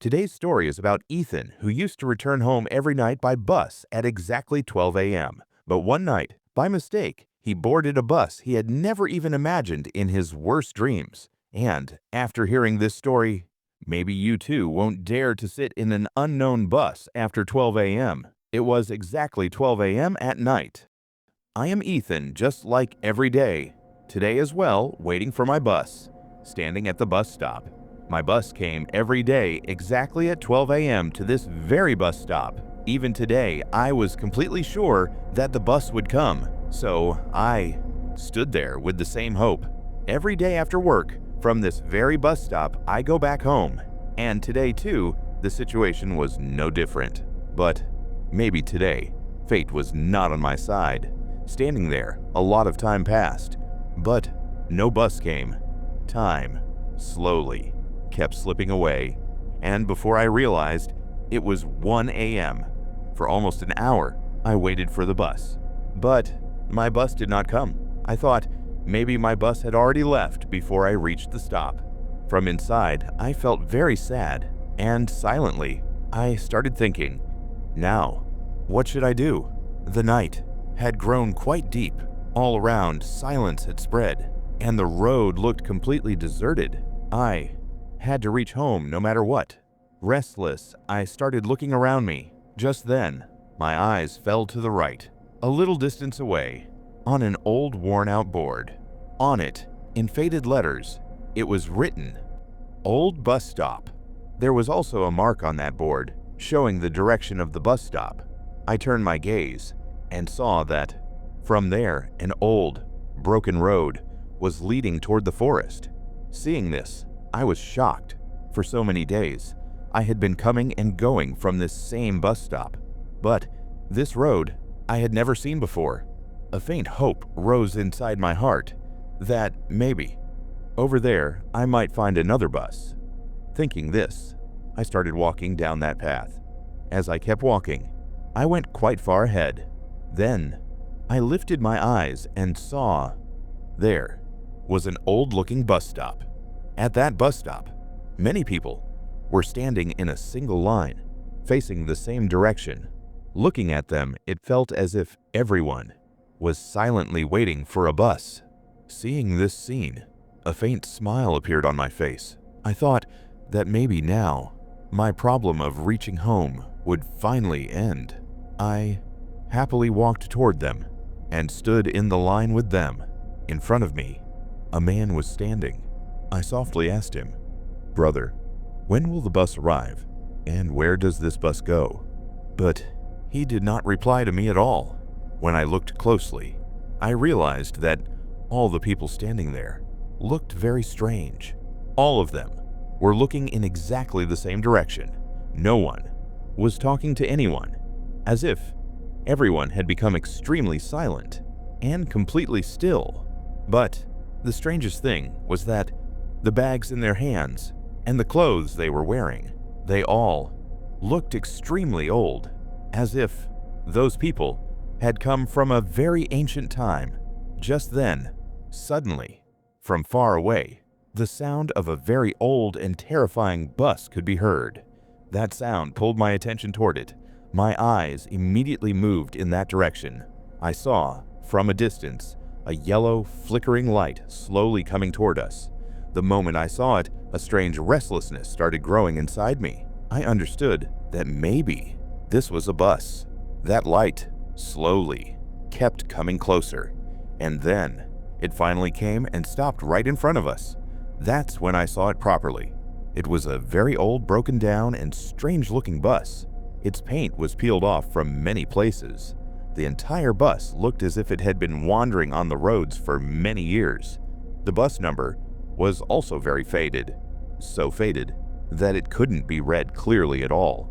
Today's story is about Ethan, who used to return home every night by bus at exactly 12 a.m. But one night, by mistake, he boarded a bus he had never even imagined in his worst dreams. And after hearing this story, maybe you too won't dare to sit in an unknown bus after 12 a.m. It was exactly 12 a.m. at night. I am Ethan, just like every day. Today as well, waiting for my bus, standing at the bus stop. My bus came every day exactly at 12 a.m. to this very bus stop. Even today, I was completely sure that the bus would come, so I stood there with the same hope. Every day after work, from this very bus stop, I go back home. And today too, the situation was no different. But maybe today, fate was not on my side. Standing there, a lot of time passed, but no bus came. Time, slowly, kept slipping away, and before I realized, it was 1 a.m. For almost an hour, I waited for the bus. But my bus did not come. I thought maybe my bus had already left before I reached the stop. From inside, I felt very sad, and silently, I started thinking, now, what should I do? The night had grown quite deep. All around, silence had spread, and the road looked completely deserted. I had to reach home no matter what. Restless, I started looking around me. Just then, my eyes fell to the right, a little distance away, on an old worn-out board. On it, in faded letters, it was written, "Old Bus Stop." There was also a mark on that board, showing the direction of the bus stop. I turned my gaze and saw that, from there, an old, broken road was leading toward the forest. Seeing this, I was shocked. For so many days, I had been coming and going from this same bus stop. But this road I had never seen before. A faint hope rose inside my heart that maybe, over there, I might find another bus. Thinking this, I started walking down that path. As I kept walking, I went quite far ahead. Then, I lifted my eyes and saw there was an old-looking bus stop. At that bus stop, many people were standing in a single line, facing the same direction. Looking at them, it felt as if everyone was silently waiting for a bus. Seeing this scene, a faint smile appeared on my face. I thought that maybe now, my problem of reaching home would finally end. I happily walked toward them and stood in the line with them. In front of me, a man was standing. I softly asked him, "Brother, when will the bus arrive, and where does this bus go?" But he did not reply to me at all. When I looked closely, I realized that all the people standing there looked very strange. All of them were looking in exactly the same direction. No one was talking to anyone, as if everyone had become extremely silent and completely still. But the strangest thing was that the bags in their hands and the clothes they were wearing, they all looked extremely old, as if those people had come from a very ancient time. Just then, suddenly, from far away, the sound of a very old and terrifying bus could be heard. That sound pulled my attention toward it. My eyes immediately moved in that direction. I saw, from a distance, a yellow, flickering light slowly coming toward us. The moment I saw it, a strange restlessness started growing inside me. I understood that maybe this was a bus. That light, slowly, kept coming closer. And then, it finally came and stopped right in front of us. That's when I saw it properly. It was a very old, broken down, and strange-looking bus. Its paint was peeled off from many places. The entire bus looked as if it had been wandering on the roads for many years. The bus number was also very faded. So faded that it couldn't be read clearly at all.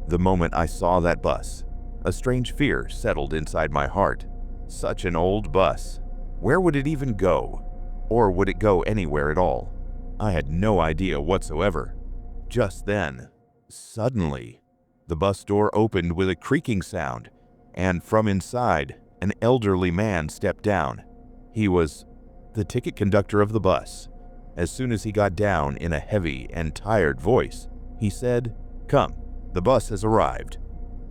The moment I saw that bus, a strange fear settled inside my heart. Such an old bus. Where would it even go? Or would it go anywhere at all? I had no idea whatsoever. Just then, suddenly, the bus door opened with a creaking sound, and from inside, an elderly man stepped down. He was the ticket conductor of the bus. As soon as he got down, in a heavy and tired voice, He said, "Come, the bus has arrived."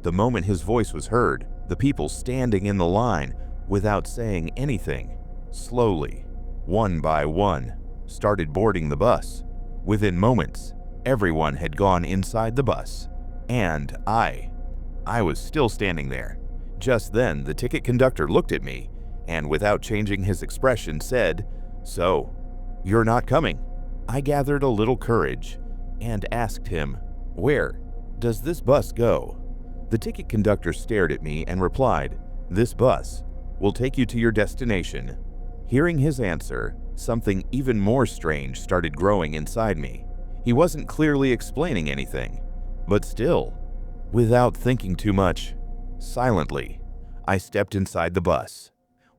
The moment his voice was heard, the people standing in the line, without saying anything, slowly, one by one, started boarding the bus. Within moments, everyone had gone inside the bus, and I was still standing there. Just then, the ticket conductor looked at me and, without changing his expression, said, "So, you're not coming?" I gathered a little courage and asked him, "Where does this bus go?" The ticket conductor stared at me and replied, "This bus will take you to your destination." Hearing his answer, something even more strange started growing inside me. He wasn't clearly explaining anything, but still, without thinking too much, silently, I stepped inside the bus.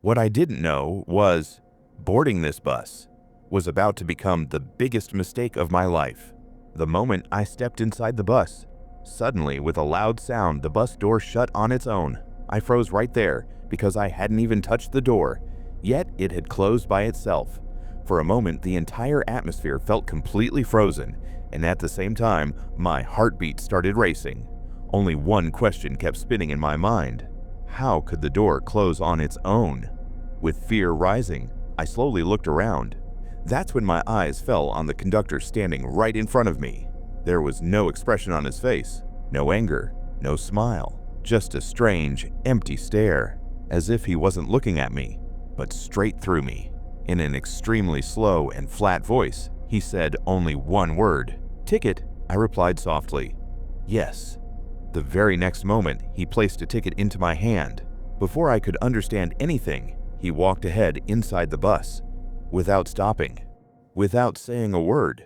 What I didn't know was, boarding this bus was about to become the biggest mistake of my life. The moment I stepped inside the bus, suddenly, with a loud sound, the bus door shut on its own. I froze right there because I hadn't even touched the door, yet it had closed by itself. For a moment, the entire atmosphere felt completely frozen, and at the same time, my heartbeat started racing. Only one question kept spinning in my mind. How could the door close on its own? With fear rising, I slowly looked around. That's when my eyes fell on the conductor standing right in front of me. There was no expression on his face, no anger, no smile, just a strange, empty stare, as if he wasn't looking at me, but straight through me. In an extremely slow and flat voice, he said only one word, "Ticket," I replied softly, "Yes." The very next moment, he placed a ticket into my hand. Before I could understand anything, he walked ahead inside the bus, without stopping, without saying a word.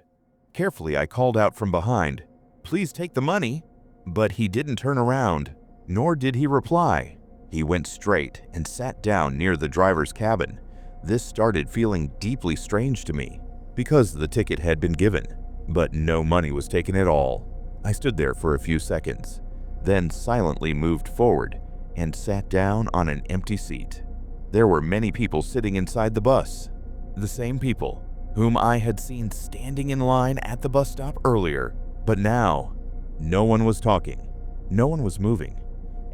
Carefully, I called out from behind, "Please take the money." But he didn't turn around, nor did he reply. He went straight and sat down near the driver's cabin. This started feeling deeply strange to me, because the ticket had been given, but no money was taken at all. I stood there for a few seconds, then silently moved forward and sat down on an empty seat. There were many people sitting inside the bus, the same people whom I had seen standing in line at the bus stop earlier, but now, no one was talking, no one was moving.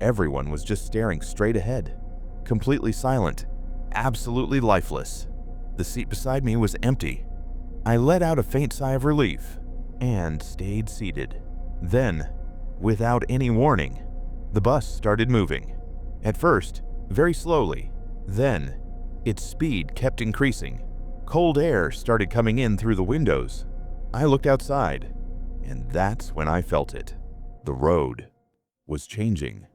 Everyone was just staring straight ahead, completely silent, absolutely lifeless. The seat beside me was empty. I let out a faint sigh of relief and stayed seated. Then, without any warning, the bus started moving. At first, very slowly. Then, its speed kept increasing. Cold air started coming in through the windows. I looked outside, and that's when I felt it. The road was changing.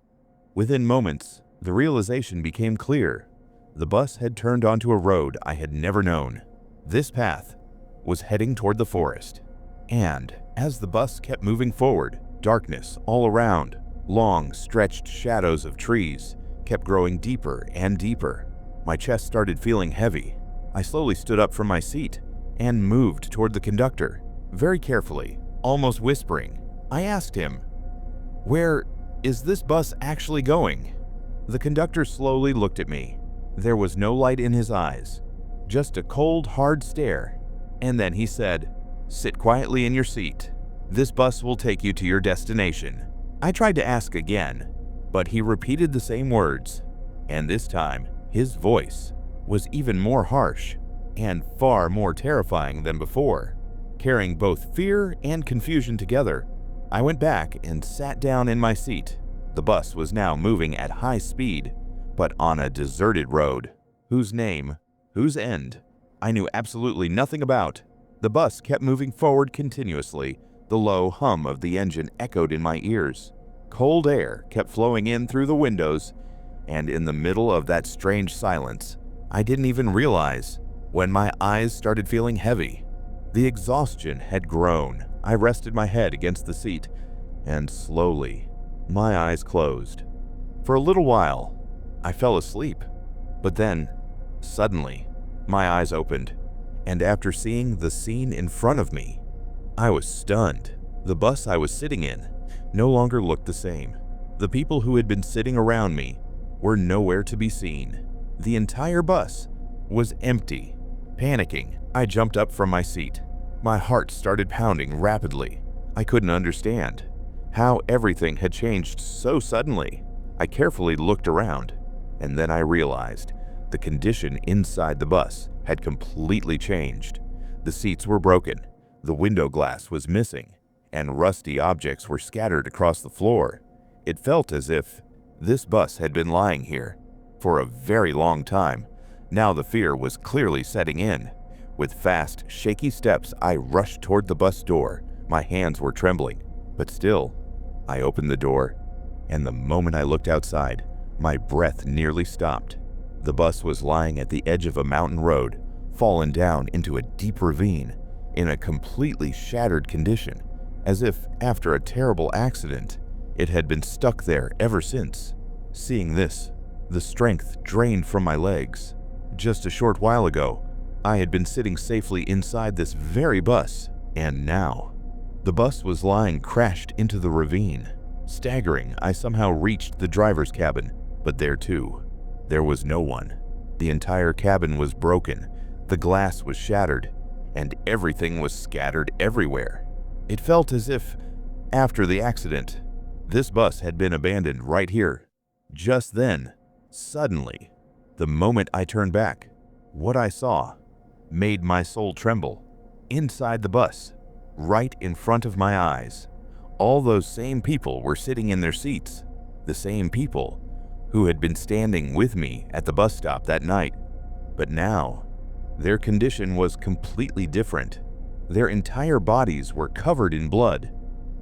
Within moments, the realization became clear. The bus had turned onto a road I had never known. This path was heading toward the forest. And as the bus kept moving forward, darkness all around, long stretched shadows of trees, kept growing deeper and deeper. My chest started feeling heavy. I slowly stood up from my seat and moved toward the conductor. Very carefully, almost whispering, I asked him, "Where is this bus actually going?" The conductor slowly looked at me. There was no light in his eyes, just a cold, hard stare. And then he said, "Sit quietly in your seat. This bus will take you to your destination." I tried to ask again, but he repeated the same words. And this time, his voice was even more harsh and far more terrifying than before. Carrying both fear and confusion together, I went back and sat down in my seat. The bus was now moving at high speed, but on a deserted road, whose name, whose end, I knew absolutely nothing about. The bus kept moving forward continuously. The low hum of the engine echoed in my ears. Cold air kept flowing in through the windows, and in the middle of that strange silence, I didn't even realize when my eyes started feeling heavy. The exhaustion had grown. I rested my head against the seat, and slowly, my eyes closed. For a little while, I fell asleep, but then, suddenly, my eyes opened, and after seeing the scene in front of me, I was stunned. The bus I was sitting in no longer looked the same. The people who had been sitting around me were nowhere to be seen. The entire bus was empty. Panicking, I jumped up from my seat. My heart started pounding rapidly. I couldn't understand how everything had changed so suddenly. I carefully looked around, and then I realized the condition inside the bus had completely changed. The seats were broken, the window glass was missing, and rusty objects were scattered across the floor. It felt as if this bus had been lying here for a very long time. Now the fear was clearly setting in. With fast, shaky steps, I rushed toward the bus door. My hands were trembling, but still, I opened the door, and the moment I looked outside, my breath nearly stopped. The bus was lying at the edge of a mountain road, fallen down into a deep ravine, in a completely shattered condition, as if after a terrible accident, it had been stuck there ever since. Seeing this, the strength drained from my legs. Just a short while ago, I had been sitting safely inside this very bus, and now, the bus was lying crashed into the ravine. Staggering, I somehow reached the driver's cabin, but there too, there was no one. The entire cabin was broken, the glass was shattered, and everything was scattered everywhere. It felt as if, after the accident, this bus had been abandoned right here. Just then, suddenly, the moment I turned back, what I saw made my soul tremble. Inside the bus, right in front of my eyes, all those same people were sitting in their seats, the same people who had been standing with me at the bus stop that night. But now, their condition was completely different. Their entire bodies were covered in blood,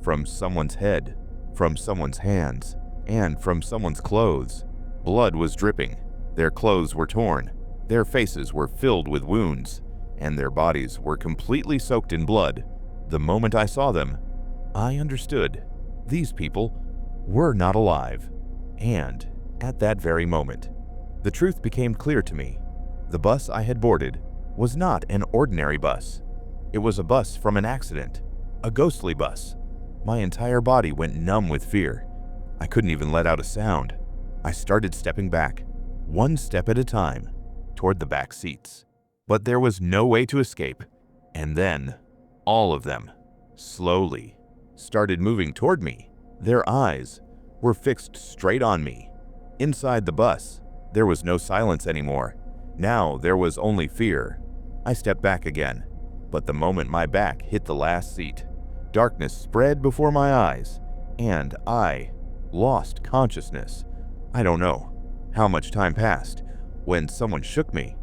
from someone's head, from someone's hands, and from someone's clothes. Blood was dripping, their clothes were torn, their faces were filled with wounds, and their bodies were completely soaked in blood. The moment I saw them, I understood these people were not alive. And at that very moment, the truth became clear to me. The bus I had boarded was not an ordinary bus. It was a bus from an accident, a ghostly bus. My entire body went numb with fear. I couldn't even let out a sound. I started stepping back, one step at a time, toward the back seats. But there was no way to escape. And then, all of them, slowly, started moving toward me. Their eyes were fixed straight on me. Inside the bus, there was no silence anymore. Now there was only fear. I stepped back again, but the moment my back hit the last seat, darkness spread before my eyes, and I lost consciousness. I don't know how much time passed when someone shook me.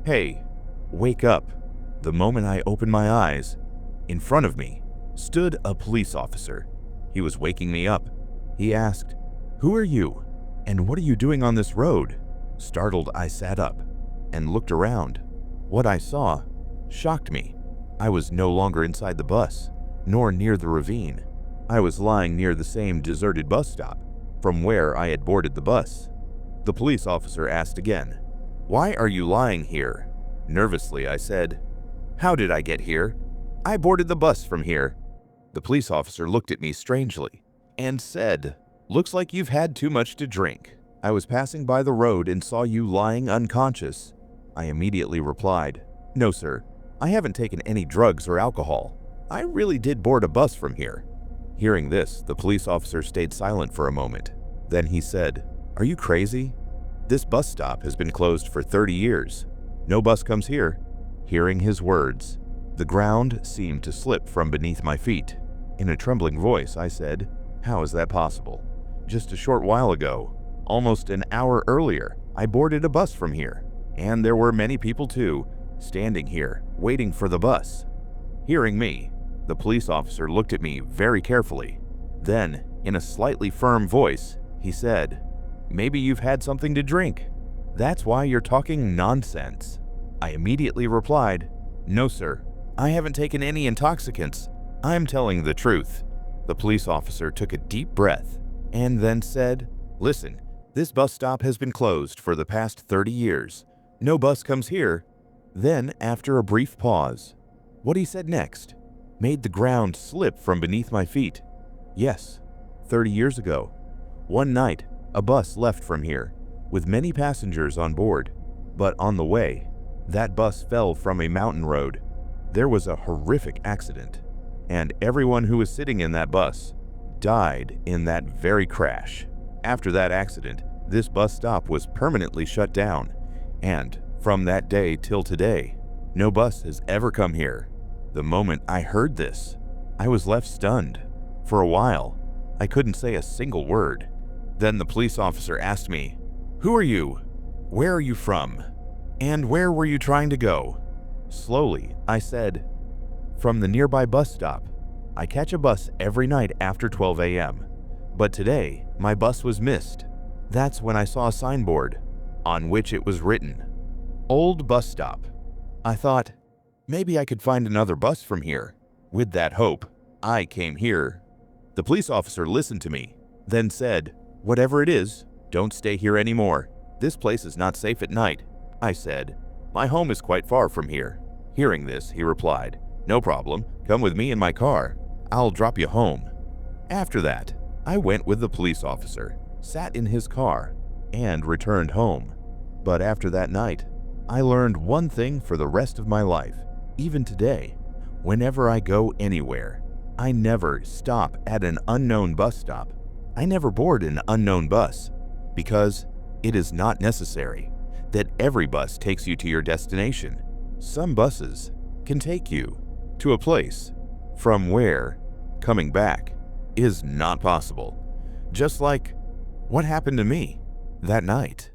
"Hey, wake up." The moment I opened my eyes, in front of me stood a police officer. He was waking me up. He asked, "Who are you? And what are you doing on this road?" Startled, I sat up and looked around. What I saw shocked me. I was no longer inside the bus, nor near the ravine. I was lying near the same deserted bus stop from where I had boarded the bus. The police officer asked again, "Why are you lying here?" Nervously, I said, "How did I get here? I boarded the bus from here." The police officer looked at me strangely and said, "Looks like you've had too much to drink. I was passing by the road and saw you lying unconscious." I immediately replied, "No, sir. I haven't taken any drugs or alcohol. I really did board a bus from here." Hearing this, the police officer stayed silent for a moment. Then he said, "Are you crazy? This bus stop has been closed for 30 years. No bus comes here." Hearing his words, the ground seemed to slip from beneath my feet. In a trembling voice, I said, "How is that possible? Just a short while ago, almost an hour earlier, I boarded a bus from here, and there were many people too, standing here, waiting for the bus." Hearing me, the police officer looked at me very carefully. Then, in a slightly firm voice, he said, "Maybe you've had something to drink. That's why you're talking nonsense." I immediately replied, "No, sir. I haven't taken any intoxicants. I'm telling the truth." The police officer took a deep breath and then said, "Listen, this bus stop has been closed for the past 30 years. No bus comes here." Then, after a brief pause, what he said next made the ground slip from beneath my feet. Yes, 30 years ago, one night, a bus left from here with many passengers on board. But on the way, that bus fell from a mountain road. There was a horrific accident. and everyone who was sitting in that bus died in that very crash. After that accident, this bus stop was permanently shut down, and from that day till today, no bus has ever come here. The moment I heard this, I was left stunned. For a while, I couldn't say a single word. Then the police officer asked me, "Who are you? Where are you from? And where were you trying to go?" Slowly, I said, "From the nearby bus stop. I catch a bus every night after 12 a.m. But today, my bus was missed." That's when I saw a signboard on which it was written, "Old Bus Stop." I thought, maybe I could find another bus from here. With that hope, I came here. The police officer listened to me, then said, "Whatever it is, don't stay here anymore. This place is not safe at night." I said, "My home is quite far from here." Hearing this, he replied, "No problem. Come with me in my car. I'll drop you home." After that, I went with the police officer, sat in his car, and returned home. But after that night, I learned one thing for the rest of my life. Even today, whenever I go anywhere, I never stop at an unknown bus stop. I never board an unknown bus, because it is not necessary that every bus takes you to your destination. Some buses can take you to a place from where coming back is not possible. Just like what happened to me that night.